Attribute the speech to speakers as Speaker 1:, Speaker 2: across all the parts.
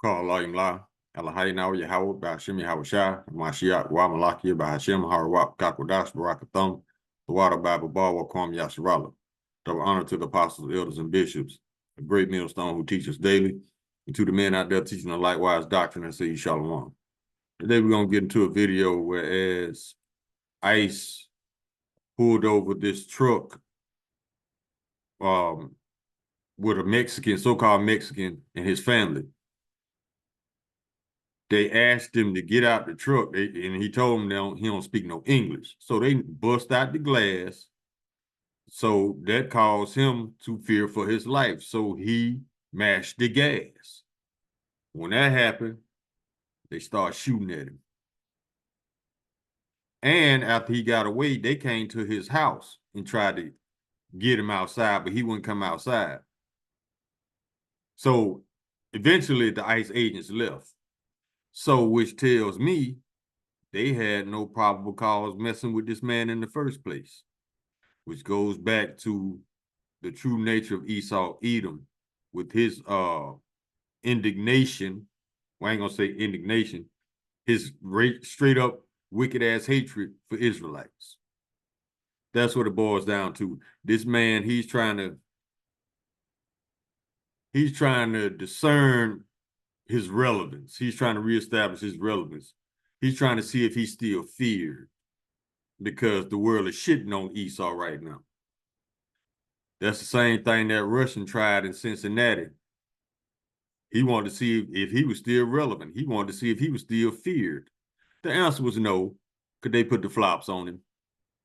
Speaker 1: Call Allah Imla, Allahayna Yahweh, Bashim Yahweh, Mashiach, Wamalaki, Bahashim, Harawap, Kakodash, Barakathum, the water Bible Bar, Wakwam Yasharala. Double honor to the apostles, elders, and bishops, a great millstone who teach us daily, and to the men out there teaching the likewise doctrine and say Shalom. Today we're going to get into a video where as ICE pulled over this truck with a Mexican, so-called Mexican, and his family. They asked him to get out the truck, and he told them he don't speak no English. So they bust out the glass. So that caused him to fear for his life. So he mashed the gas. When that happened, they started shooting at him. And after he got away, they came to his house and tried to get him outside, but he wouldn't come outside. So eventually the ICE agents left. So, which tells me they had no probable cause messing with this man in the first place, which goes back to the true nature of Esau Edom with his indignation. Well, I ain't gonna say indignation, his straight up wicked ass hatred for Israelites. That's what it boils down to. This man, he's trying to discern his relevance. He's trying to reestablish his relevance. He's trying to see if he's still feared because the world is shitting on Esau right now. That's the same thing that Russian tried in Cincinnati. He wanted to see if he was still relevant. He wanted to see if he was still feared. The answer was no, because they put the flops on him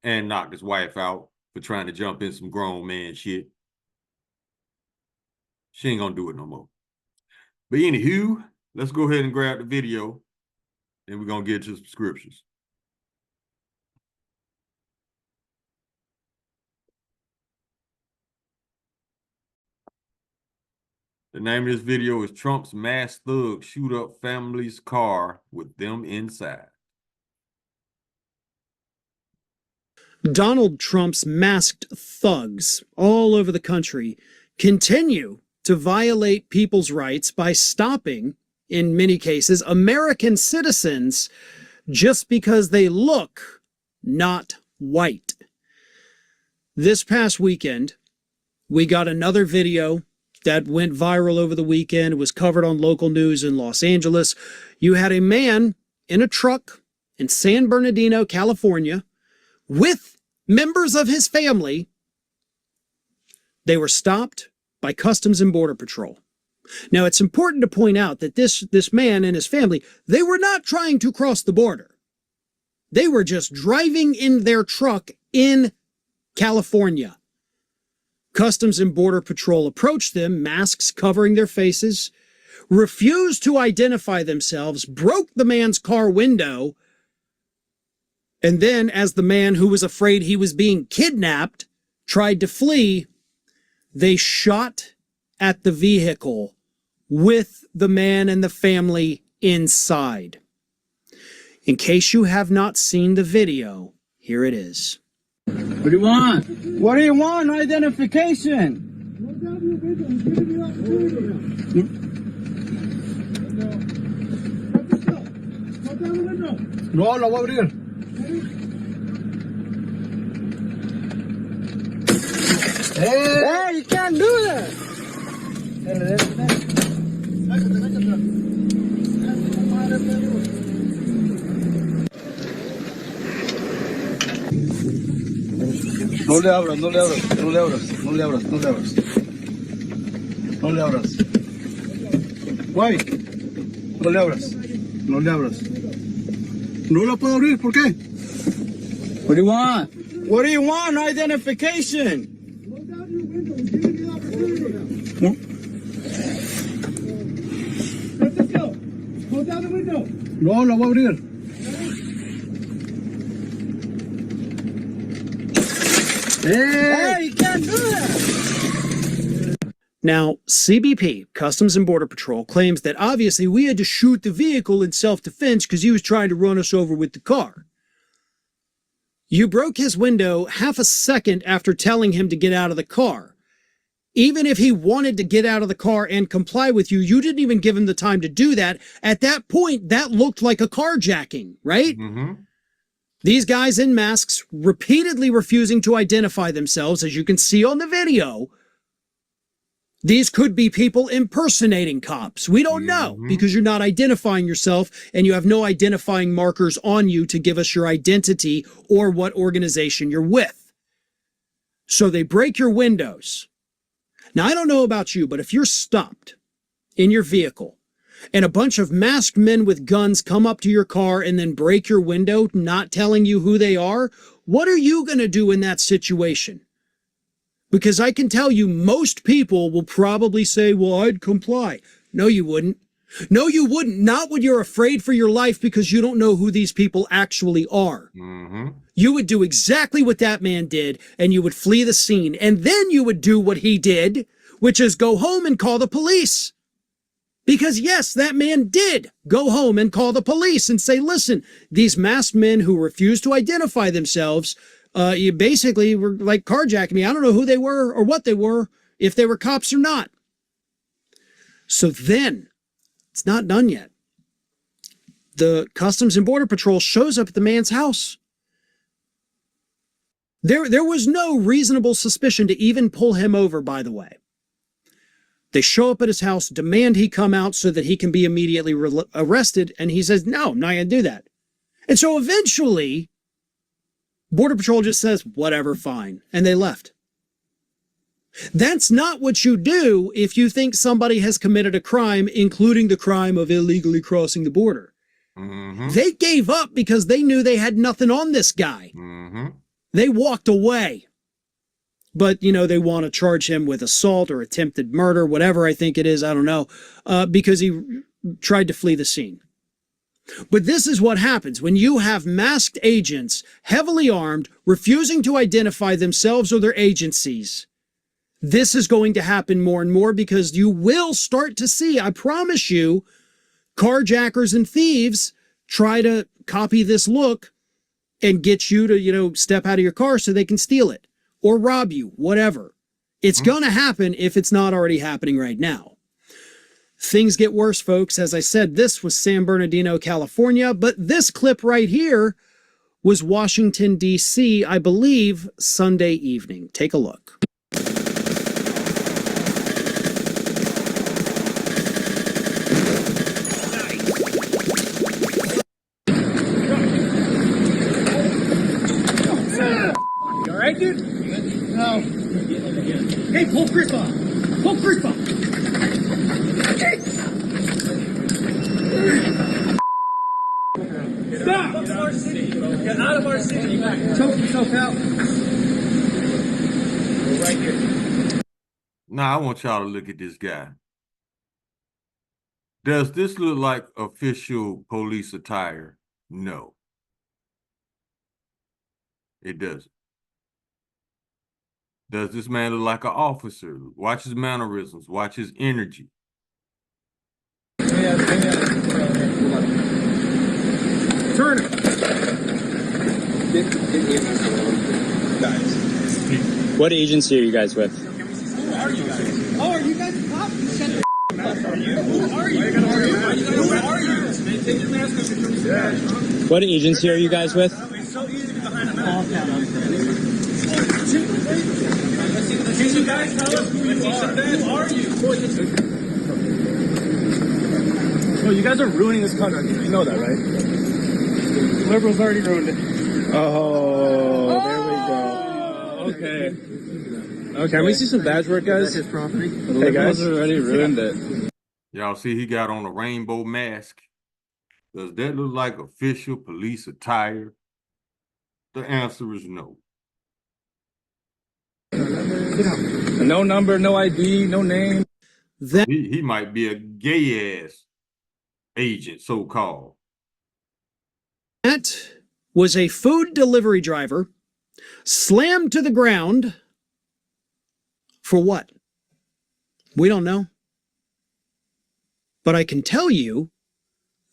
Speaker 1: and knocked his wife out for trying to jump in some grown man shit. She ain't gonna do it no more. But anywho, let's go ahead and grab the video and we're going to get to some scriptures. The name of this video is Trump's Masked Thugs Shoot Up Family's Car with Them Inside.
Speaker 2: Donald Trump's masked thugs all over the country continue to violate people's rights by stopping, in many cases, American citizens just because they look not white. This past weekend, we got another video that went viral over the weekend. It was covered on local news in Los Angeles. You had a man in a truck in San Bernardino, California, with members of his family. They were stopped by Customs and Border Patrol. Now, it's important to point out that this man and his family, they were not trying to cross the border. They were just driving in their truck in California. Customs and Border Patrol approached them, masks covering their faces, refused to identify themselves, broke the man's car window, and then, as the man who was afraid he was being kidnapped tried to flee, they shot at the vehicle with the man and the family inside. In case you have not seen the video, here it is.
Speaker 3: What do you want? What do you want? No identification. No, lo voy a abrir. Hey, you can't do that. No le abras, no le abras, no le abras, no le abras, no le abras. No le abras. Guay. No le abras. No le abras. No la puedo abrir, ¿por qué? What do you want? What do you want? No identification. No. No, la voy a abrir. Hey, you can't do that.
Speaker 2: Now, CBP, Customs and Border Patrol, claims that obviously we had to shoot the vehicle in self-defense because he was trying to run us over with the car. You broke his window half a second after telling him to get out of the car. Even if he wanted to get out of the car and comply with you, you didn't even give him the time to do that. At that point, that looked like a carjacking, right?
Speaker 1: Mm-hmm.
Speaker 2: These guys in masks repeatedly refusing to identify themselves, as you can see on the video. These could be people impersonating cops. We don't know because you're not identifying yourself and you have no identifying markers on you to give us your identity or what organization you're with. So they break your windows. Now, I don't know about you, but if you're stopped in your vehicle and a bunch of masked men with guns come up to your car and then break your window, not telling you who they are, what are you going to do in that situation? Because I can tell you most people will probably say, well, I'd comply. No, you wouldn't. No, you wouldn't. Not when you're afraid for your life because you don't know who these people actually are.
Speaker 1: Mm-hmm.
Speaker 2: You would do exactly what that man did, and you would flee the scene. And then you would do what he did, which is go home and call the police. Because yes, that man did go home and call the police and say, listen, these masked men who refuse to identify themselves, you basically were like carjacking me. I don't know who they were or what they were, if they were cops or not. So then, it's not done yet. The Customs and Border Patrol shows up at the man's house. There was no reasonable suspicion to even pull him over, by the way. They show up at his house, demand he come out so that he can be immediately arrested, and he says, no, I'm not going to do that. And so eventually, Border Patrol just says, whatever, fine, and they left. That's not what you do if you think somebody has committed a crime, including the crime of illegally crossing the border.
Speaker 1: Mm-hmm.
Speaker 2: They gave up because they knew they had nothing on this guy.
Speaker 1: Mm-hmm.
Speaker 2: They walked away. But, you know, they want to charge him with assault or attempted murder, whatever I think it is, I don't know, because he tried to flee the scene. But this is what happens when you have masked agents, heavily armed, refusing to identify themselves or their agencies. This is going to happen more and more because you will start to see, I promise you, carjackers and thieves try to copy this look and get you to, you know, step out of your car so they can steal it or rob you, whatever. It's going to happen if it's not already happening right now. Things get worse, folks. As I said, this was San Bernardino, California, but this clip right here was Washington, D.C., I believe, Sunday evening. Take a look.
Speaker 3: You alright, dude? No. Hey, pull Chris off. Pull Chris off. Stop! Get out of our city. Get out of our city. Choke yourself out. Right here.
Speaker 1: Now, I want y'all to look at this guy. Does this look like official police attire? No. It doesn't. Does this man look like an officer? Watch his mannerisms. Watch his energy.
Speaker 3: Turn it.
Speaker 4: Guys. What agency are you guys with?
Speaker 3: Who are you guys? Oh, are you guys cops? Shut the mouth. Are you? Who are you? Who are you? Take your mask off and show me.
Speaker 4: What agency are you guys with?
Speaker 3: It's so easy to be behind a mask. Can you guys tell us who you are? Who are you? Oh, you guys are ruining this country. You know that, right? The liberals already ruined it.
Speaker 4: Oh, there we go. Okay. Okay. Can we see some badge work, guys?
Speaker 3: His property.
Speaker 4: The liberals already ruined it.
Speaker 1: Y'all see he got on a rainbow mask? Does that look like official police attire? The answer is no.
Speaker 4: No number, no ID, no name.
Speaker 2: That
Speaker 1: He might be a gay-ass agent, so-called.
Speaker 2: was a food delivery driver slammed to the ground for what? We don't know. But I can tell you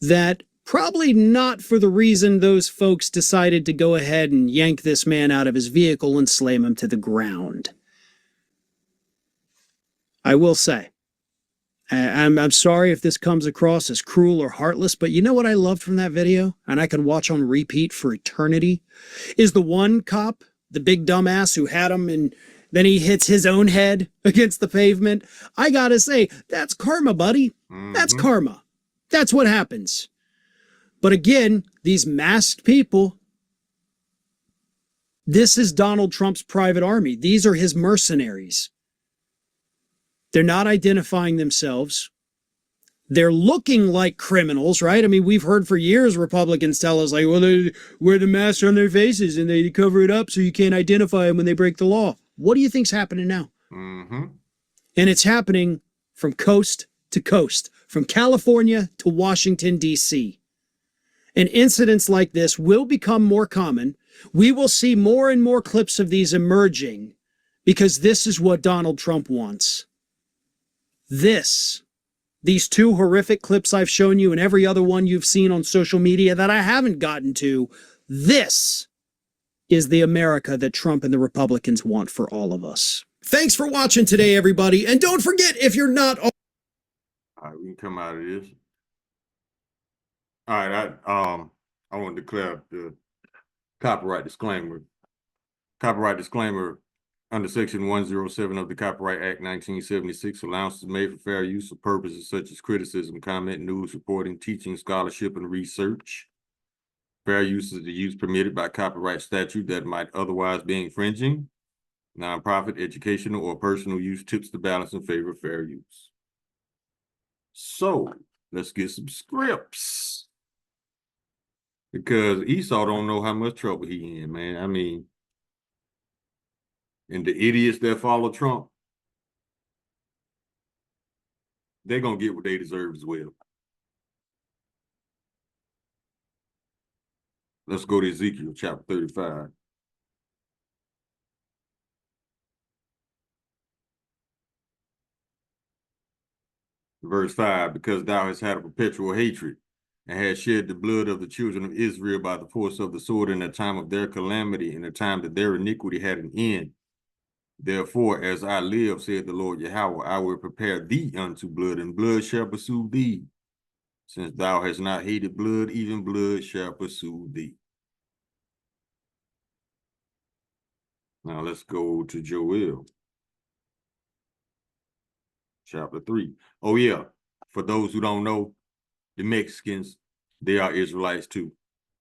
Speaker 2: that probably not for the reason those folks decided to go ahead and yank this man out of his vehicle and slam him to the ground. I will say. I'm sorry if this comes across as cruel or heartless, but you know what I loved from that video? And I can watch on repeat for eternity? Is the one cop, the big dumbass who had him and then he hits his own head against the pavement. I gotta say, that's karma, buddy. That's karma. That's what happens. But again, these masked people, this is Donald Trump's private army. These are his mercenaries. They're not identifying themselves. They're looking like criminals, right? I mean, we've heard for years Republicans tell us, like, well, they wear the mask on their faces and they cover it up so you can't identify them when they break the law. What do you think's happening now? And it's happening from coast to coast, from California to Washington, D.C. And incidents like this will become more common. We will see more and more clips of these emerging because this is what Donald Trump wants. These two horrific clips I've shown you and every other one you've seen on social media that I haven't gotten to, this is the America that Trump and the Republicans want for all of us. Thanks for watching today, everybody. And don't forget, if you're not...
Speaker 1: All right, we can come out of this. All right, I want to declare the copyright disclaimer. Copyright disclaimer. Under Section 107 of the Copyright Act 1976, allowances made for fair use for purposes such as criticism, comment, news, reporting, teaching, scholarship, and research. Fair use is the use permitted by copyright statute that might otherwise be infringing. Nonprofit, educational, or personal use tips the balance in favor of fair use. So, let's get some scripts. Because Esau don't know how much trouble he in, man. I mean, and the idiots that follow Trump, they're going to get what they deserve as well. Let's go to Ezekiel chapter 35. Verse 5, because thou hast had a perpetual hatred, and hast shed the blood of the children of Israel by the force of the sword in the time of their calamity, in the time that their iniquity had an end. Therefore, as I live, said the Lord Yahweh, I will prepare thee unto blood, and blood shall pursue thee. Since thou hast not hated blood, even blood shall pursue thee. Now let's go to Joel. Chapter 3. Oh yeah, for those who don't know, the Mexicans, they are Israelites too.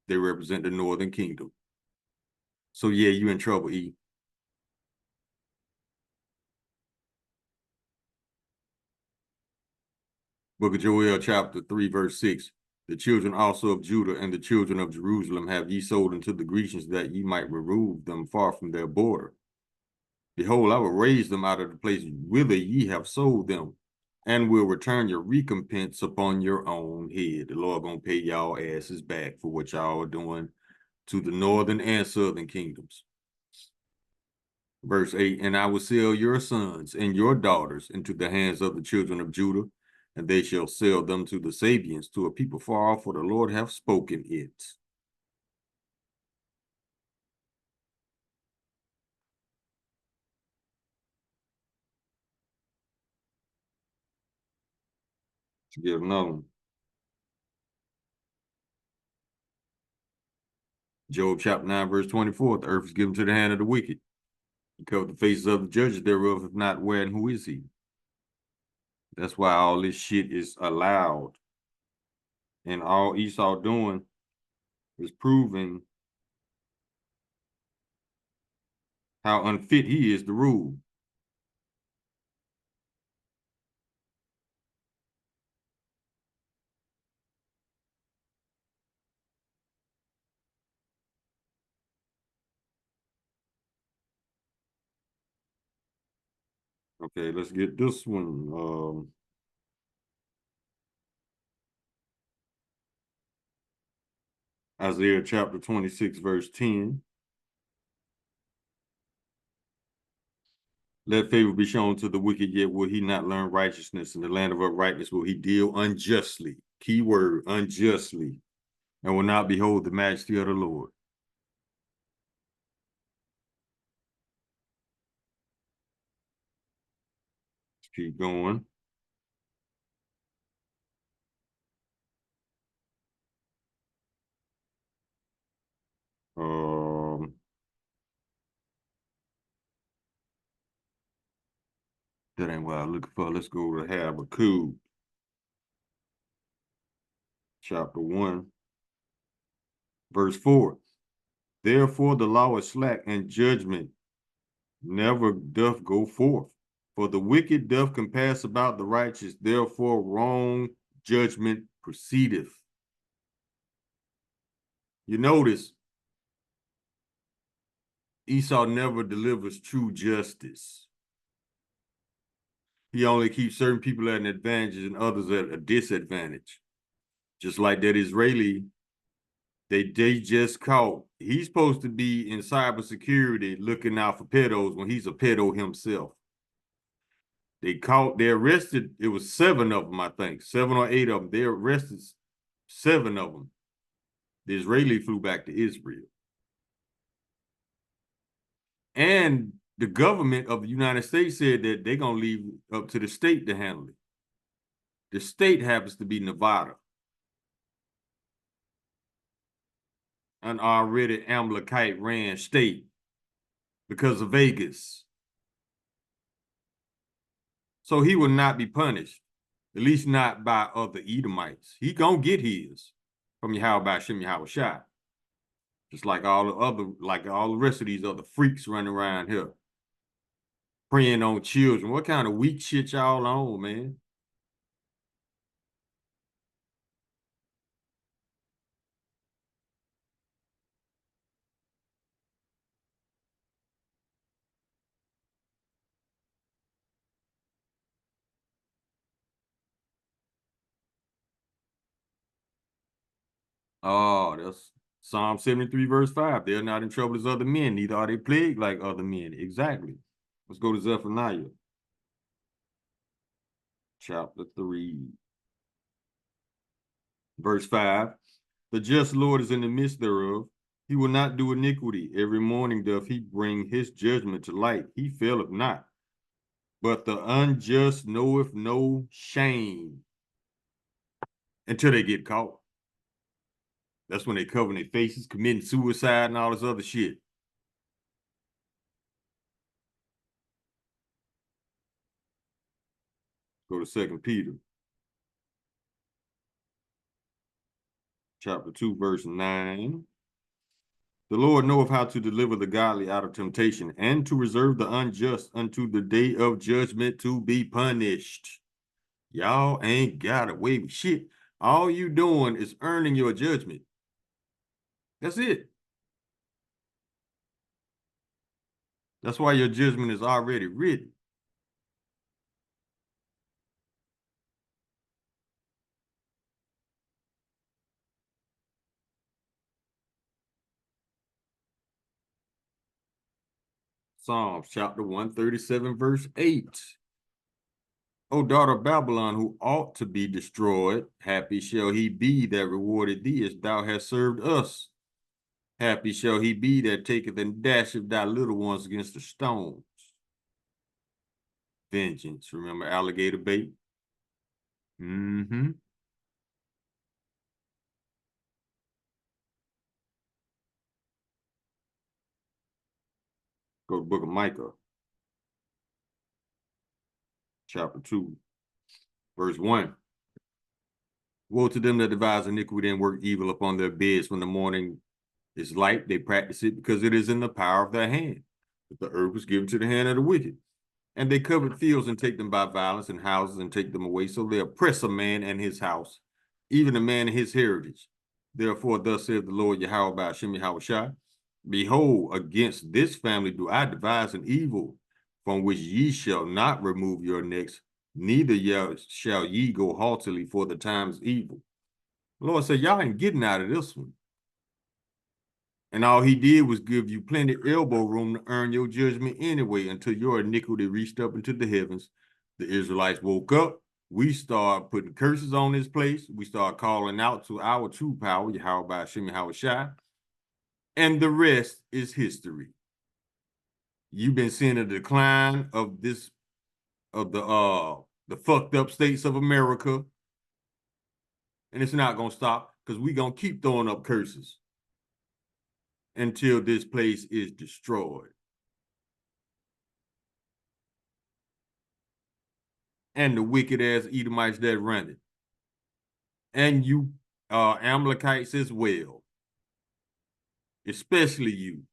Speaker 1: They represent the Northern Kingdom. So yeah, you in trouble, E. Book of Joel, chapter 3, verse 6. The children also of Judah and the children of Jerusalem have ye sold unto the Grecians, that ye might remove them far from their border. Behold, I will raise them out of the place whither ye have sold them, and will return your recompense upon your own head. The Lord gonna pay y'all asses back for what y'all are doing to the northern and southern kingdoms. Verse 8, and I will sell your sons and your daughters into the hands of the children of Judah, and they shall sell them to the Sabians, to a people far off, for the Lord hath spoken it. To give another one. Job chapter 9, verse 24, the earth is given to the hand of the wicked. He covered the faces of the judges thereof, if not where and who is he? That's why all this shit is allowed. And all Esau doing is proving how unfit he is to rule. Okay, let's get this one. Isaiah chapter 26, verse 10. Let favor be shown to the wicked, yet will he not learn righteousness. In the land of uprightness will he deal unjustly. Key word, unjustly. And will not behold the majesty of the Lord. Keep going. That ain't what I'm looking for. Let's go to Habakkuk, chapter 1, verse 4. Therefore the law is slack, and judgment never doth go forth. For the wicked doth compass about the righteous, therefore wrong judgment proceedeth. You notice Esau never delivers true justice. He only keeps certain people at an advantage and others at a disadvantage. Just like that Israeli, they just caught. He's supposed to be in cybersecurity looking out for pedos when he's a pedo himself. They arrested, it was 7 of them, I think, 7 or 8 of them. They arrested 7 of them. The Israeli flew back to Israel. And the government of the United States said that they're going to leave it up to the state to handle it. The state happens to be Nevada, an already Amalekite ran state because of Vegas. So he will not be punished, at least not by other Edomites. He gonna get his from Yahweh Shem Yahushua. Just like all the rest of these other freaks running around here preying on children. What kind of weak shit y'all on, man? Oh, that's Psalm 73, verse 5. They're not in trouble as other men, neither are they plagued like other men. Exactly. Let's go to Zephaniah, chapter 3, verse 5. The just Lord is in the midst thereof. He will not do iniquity. Every morning doth he bring his judgment to light. He faileth not. But the unjust knoweth no shame until they get caught. That's when they cover their faces, committing suicide and all this other shit. Go to 2 Peter, chapter 2, verse 9. The Lord knoweth how to deliver the godly out of temptation and to reserve the unjust unto the day of judgment to be punished. Y'all ain't got away with shit. All you doing is earning your judgment. That's it. That's why your judgment is already written. Psalms chapter 137, verse 8. O daughter of Babylon, who ought to be destroyed, happy shall he be that rewarded thee as thou hast served us. Happy shall he be that taketh and dasheth thy little ones against the stones. Vengeance, remember alligator bait? Mm-hmm. Go to the book of Micah, chapter 2, verse 1. Woe to them that devise iniquity and work evil upon their beds when the morning is light. They practice it because it is in the power of their hand. But the earth was given to the hand of the wicked. And they covered fields and take them by violence, and houses and take them away. So they oppress a man and his house, even a man and his heritage. Therefore, thus saith the Lord Yahweh by Shem Yahushua, behold, against this family do I devise an evil, from which ye shall not remove your necks, neither shall ye go haughtily, for the time's evil. The Lord said, y'all ain't getting out of this one. And all he did was give you plenty elbow room to earn your judgment anyway, until your iniquity reached up into the heavens. The Israelites woke up. We start putting curses on this place. We start calling out to our true power, Yahweh Shem Yahushua. And the rest is history. You've been seeing a decline of this of the fucked up states of America. And it's not gonna stop because we're gonna keep throwing up curses until this place is destroyed. And the wicked ass Edomites that run it. And you Amalekites as well. Especially you.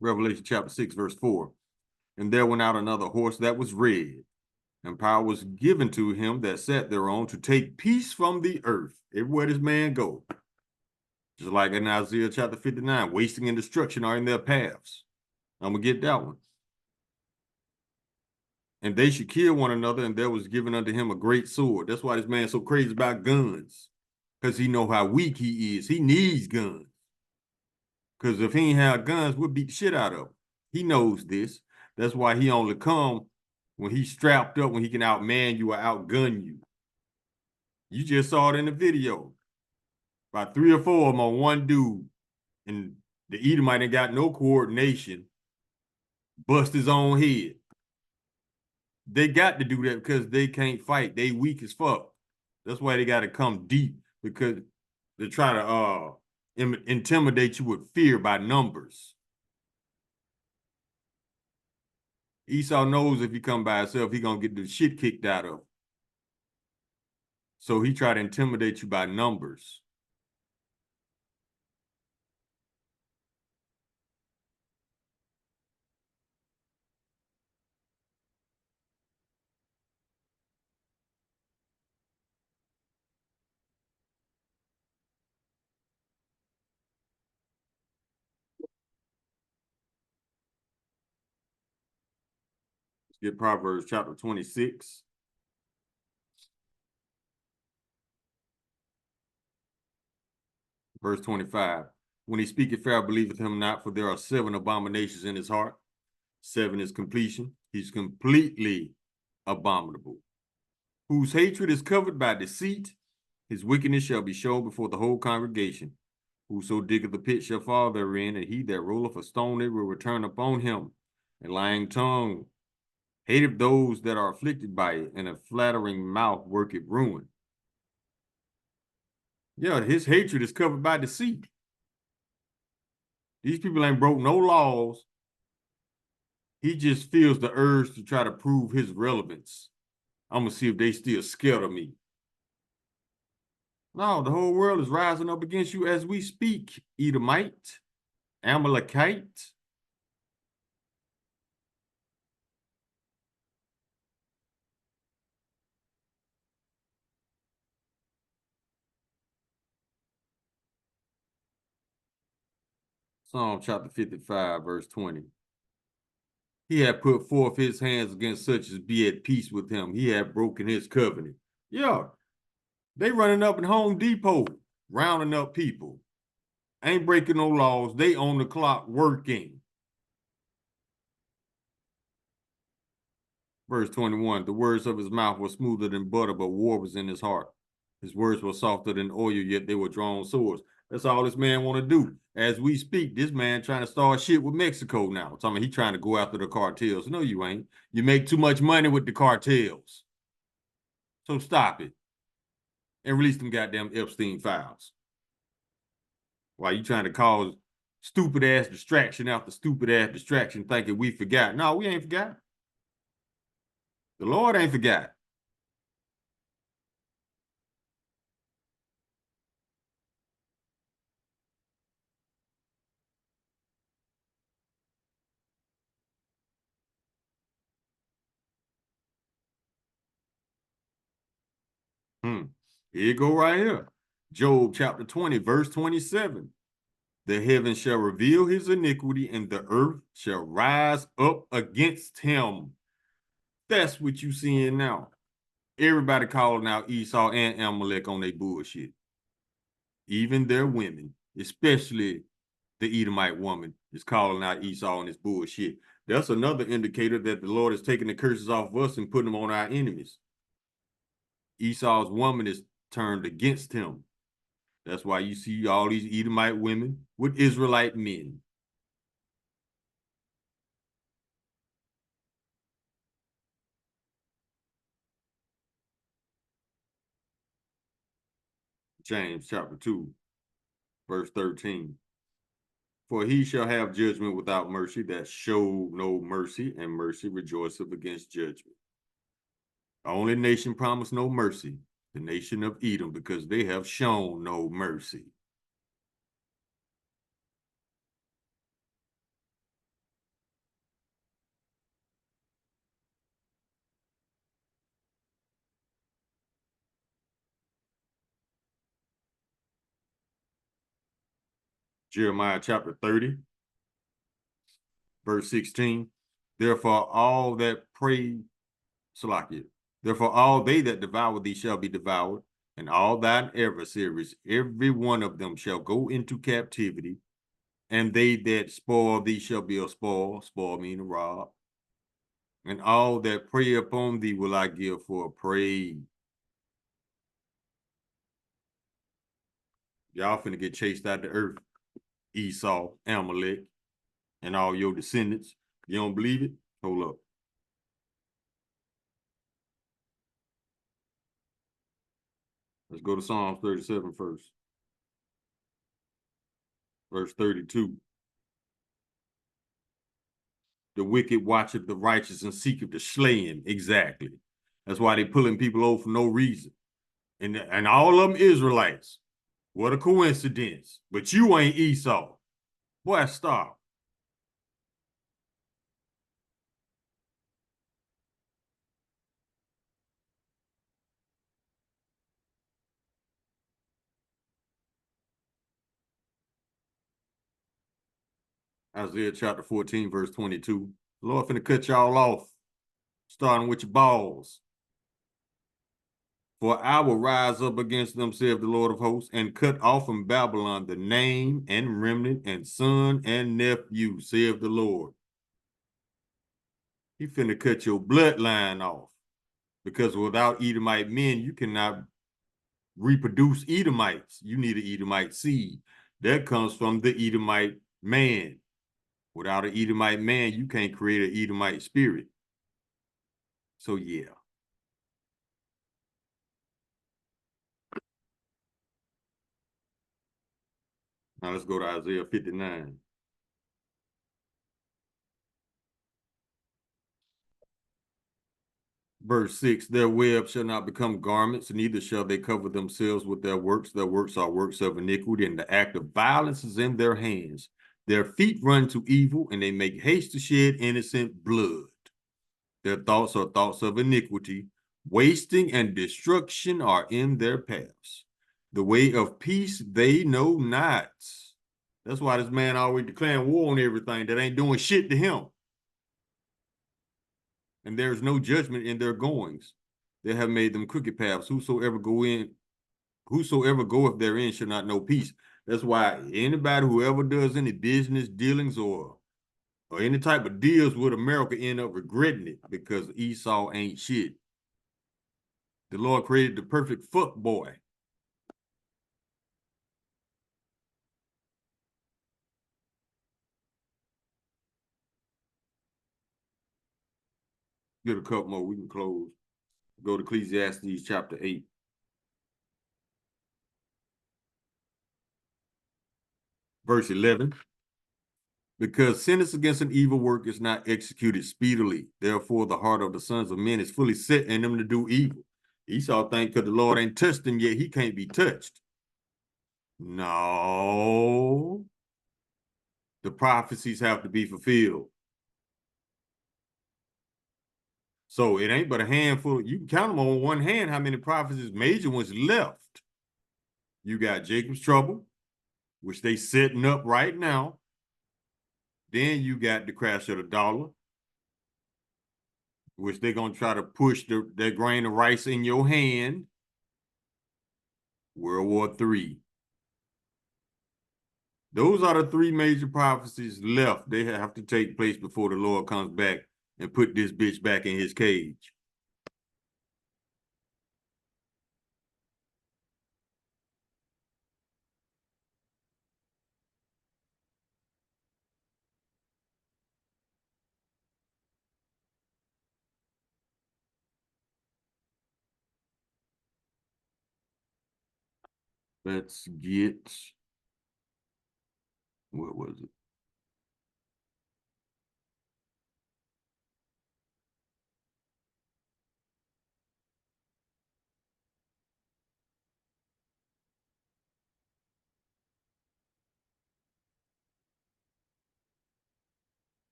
Speaker 1: Revelation chapter 6, verse 4. And there went out another horse that was red, and power was given to him that sat thereon to take peace from the earth. Everywhere this man go. Just like in Isaiah chapter 59, wasting and destruction are in their paths. I'm going to get that one. And they should kill one another, and there was given unto him a great sword. That's why this man's so crazy about guns, because he know how weak he is. He needs guns. Because if he ain't have guns, we'll beat the shit out of him. He knows this. That's why he only come when he's strapped up, when he can outman you or outgun you. You just saw it in the video. About 3 or 4 of them on one dude. And the Edomite ain't got no coordination. Bust his own head. They got to do that because they can't fight. They weak as fuck. That's why they got to come deep, because they try to intimidate you with fear by numbers. Esau knows if he come by himself, he gonna get the shit kicked out of him. So he try to intimidate you by numbers. Let's get Proverbs chapter 26. Verse 25. When he speaketh fair, believeth him not, for there are 7 abominations in his heart. 7 is completion. He's completely abominable. Whose hatred is covered by deceit, his wickedness shall be shown before the whole congregation. Whoso diggeth the pit shall fall therein, and he that rolleth a stone it will return upon him. A lying tongue hateth those that are afflicted by it, and a flattering mouth worketh ruin. Yeah, his hatred is covered by deceit. These people ain't broke no laws. He just feels the urge to try to prove his relevance. I'm going to see if they still scared of me. No, the whole world is rising up against you as we speak, Edomite, Amalekite. Psalm chapter 55, verse 20. He had put forth his hands against such as be at peace with him. He had broken his covenant. Yeah, they running up in Home Depot, rounding up people. Ain't breaking no laws. They on the clock working. Verse 21, the words of his mouth were smoother than butter, but war was in his heart. His words were softer than oil, yet they were drawn swords. That's all this man want to do. As we speak, this man trying to start shit with Mexico now. Talking about he trying to go after the cartels. No, you ain't. You make too much money with the cartels. So stop it. And release them goddamn Epstein files. Why you trying to cause stupid ass distraction after stupid ass distraction thinking we forgot. No, we ain't forgot. The Lord ain't forgot. Here you go right here. Job chapter 20, verse 27. The heavens shall reveal his iniquity, and the earth shall rise up against him. That's what you seeing now. Everybody calling out Esau and Amalek on their bullshit. Even their women, especially the Edomite woman, is calling out Esau and his bullshit. That's another indicator that the Lord is taking the curses off of us and putting them on our enemies. Esau's woman is turned against him. That's why you see all these Edomite women with Israelite men. James chapter 2, verse 13. For he shall have judgment without mercy that show no mercy, and mercy rejoiceth against judgment. The only nation promised no mercy, the nation of Edom, because they have shown no mercy. Jeremiah chapter 30, verse 16. Therefore all that pray, Salakia, therefore all they that devour thee shall be devoured, and all thine adversaries, every one of them shall go into captivity, and they that spoil thee shall be a spoil, spoil meaning rob, and all that prey upon thee will I give for a prey. Y'all finna get chased out the earth, Esau, Amalek, and all your descendants. You don't believe it? Hold up. Let's go to Psalms 37 first. Verse 32. The wicked watcheth the righteous and seeketh to slay him. Exactly. That's why they pulling people over for no reason. And all of them Israelites. What a coincidence. But you ain't Esau. Boy, stop. Isaiah chapter 14, verse 22. The Lord finna cut y'all off, starting with your balls. For I will rise up against them, saith the Lord of hosts, and cut off from Babylon the name and remnant and son and nephew, saith the Lord. He finna cut your bloodline off, because without Edomite men, you cannot reproduce Edomites. You need an Edomite seed. That comes from the Edomite man. Without an Edomite man, you can't create an Edomite spirit. So yeah. Now let's go to Isaiah 59. Verse 6, their web shall not become garments, neither shall they cover themselves with their works. Their works are works of iniquity, and the act of violence is in their hands. Their feet run to evil, and they make haste to shed innocent blood. Their thoughts are thoughts of iniquity. Wasting and destruction are in their paths. The way of peace they know not. That's why this man always declaring war on everything that ain't doing shit to him. And there is no judgment in their goings. They have made them crooked paths. Whosoever goeth therein shall not know peace. That's why anybody who ever does any business dealings or any type of deals with America end up regretting it, because Esau ain't shit. The Lord created the perfect fuck boy. Get a couple more, we can close. Go to Ecclesiastes chapter 8. Verse 11. Because sentence against an evil work is not executed speedily. Therefore, the heart of the sons of men is fully set in them to do evil. Esau think because the Lord ain't touched him yet, he can't be touched. No. The prophecies have to be fulfilled. So it ain't but a handful. You can count them on one hand how many prophecies, major ones left. You got Jacob's trouble, which they setting up right now. Then you got the crash of the dollar, which they're going to try to push their grain of rice in your hand. World War III. Those are the three major prophecies left. They have to take place before the Lord comes back and put this bitch back in his cage. Let's get, what was it?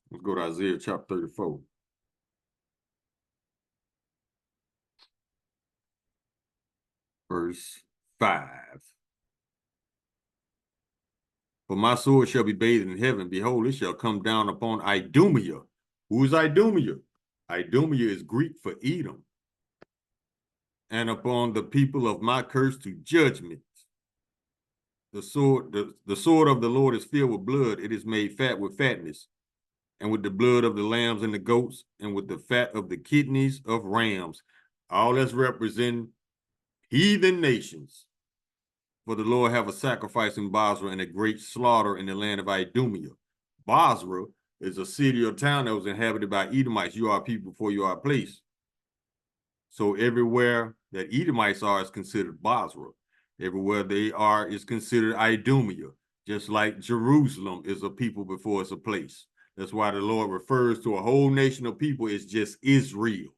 Speaker 1: Let's go to Isaiah chapter 34. Verse 5. For my sword shall be bathed in heaven. Behold, it shall come down upon Idumea. Who is Idumea? Idumea is Greek for Edom. And upon the people of my curse to judgment. The sword of the Lord is filled with blood. It is made fat with fatness, and with the blood of the lambs and the goats, and with the fat of the kidneys of rams. All that's representing heathen nations. For the Lord have a sacrifice in Basra and a great slaughter in the land of Idumea. Basra is a city or town that was inhabited by Edomites. You are people before you are a place. So everywhere that Edomites are is considered Basra. Everywhere they are is considered Idumea, just like Jerusalem is a people before it's a place. That's why the Lord refers to a whole nation of people as just Israel.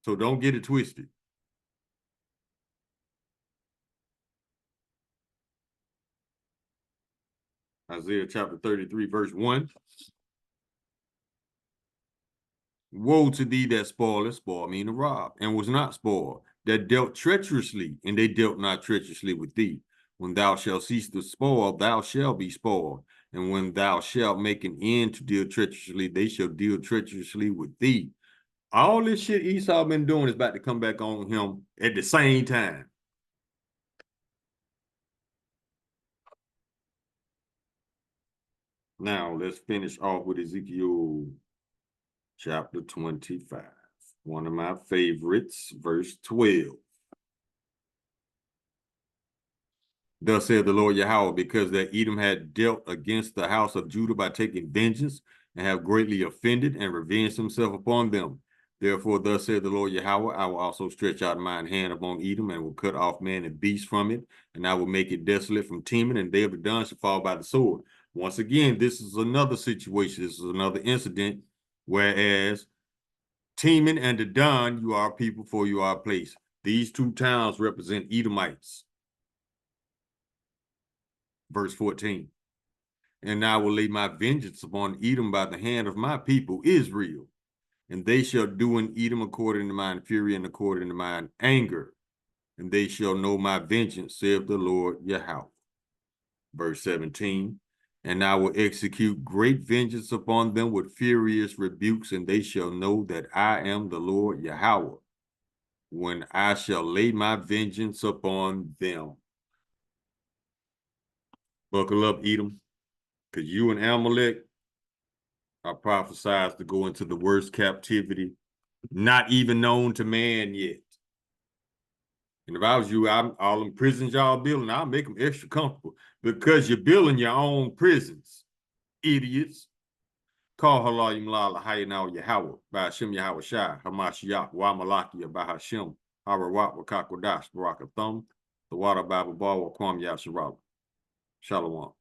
Speaker 1: So don't get it twisted. Isaiah chapter 33, verse 1. Woe to thee that spoileth, spoil mean to rob, and was not spoiled, that dealt treacherously, and they dealt not treacherously with thee. When thou shalt cease to spoil, thou shalt be spoiled. And when thou shalt make an end to deal treacherously, they shall deal treacherously with thee. All this shit Esau been doing is about to come back on him at the same time. Now, let's finish off with Ezekiel chapter 25. One of my favorites, verse 12. Thus said the Lord Yahweh, because that Edom had dealt against the house of Judah by taking vengeance, and have greatly offended and revenged himself upon them. Therefore, thus said the Lord Yahweh, I will also stretch out mine hand upon Edom, and will cut off man and beast from it, and I will make it desolate from Teman, and they of Dedan shall fall by the sword. Once again, this is another situation. This is another incident, whereas Teman and Dedan, you are people for you are a place. These two towns represent Edomites. Verse 14. And I will lay my vengeance upon Edom by the hand of my people, Israel. And they shall do in Edom according to mine fury and according to mine anger. And they shall know my vengeance, saith the Lord Yahweh. Verse 17. And I will execute great vengeance upon them with furious rebukes, and they shall know that I am the Lord Yahweh, when I shall lay my vengeance upon them. Buckle up, Edom, because you and Amalek are prophesied to go into the worst captivity, not even known to man yet. And if I was you, all them prisons y'all building, I'll make them extra comfortable, because you're building your own prisons, idiots. Call halayim la lahayinaw Yahweh, by Hashem Yahweh Shai, Hamashiach, wa Malakia, by Hashem, Harawat, wa Kakwadash, Barakathum, the water Bible ball, wa Kwam Yasharab. Shalom.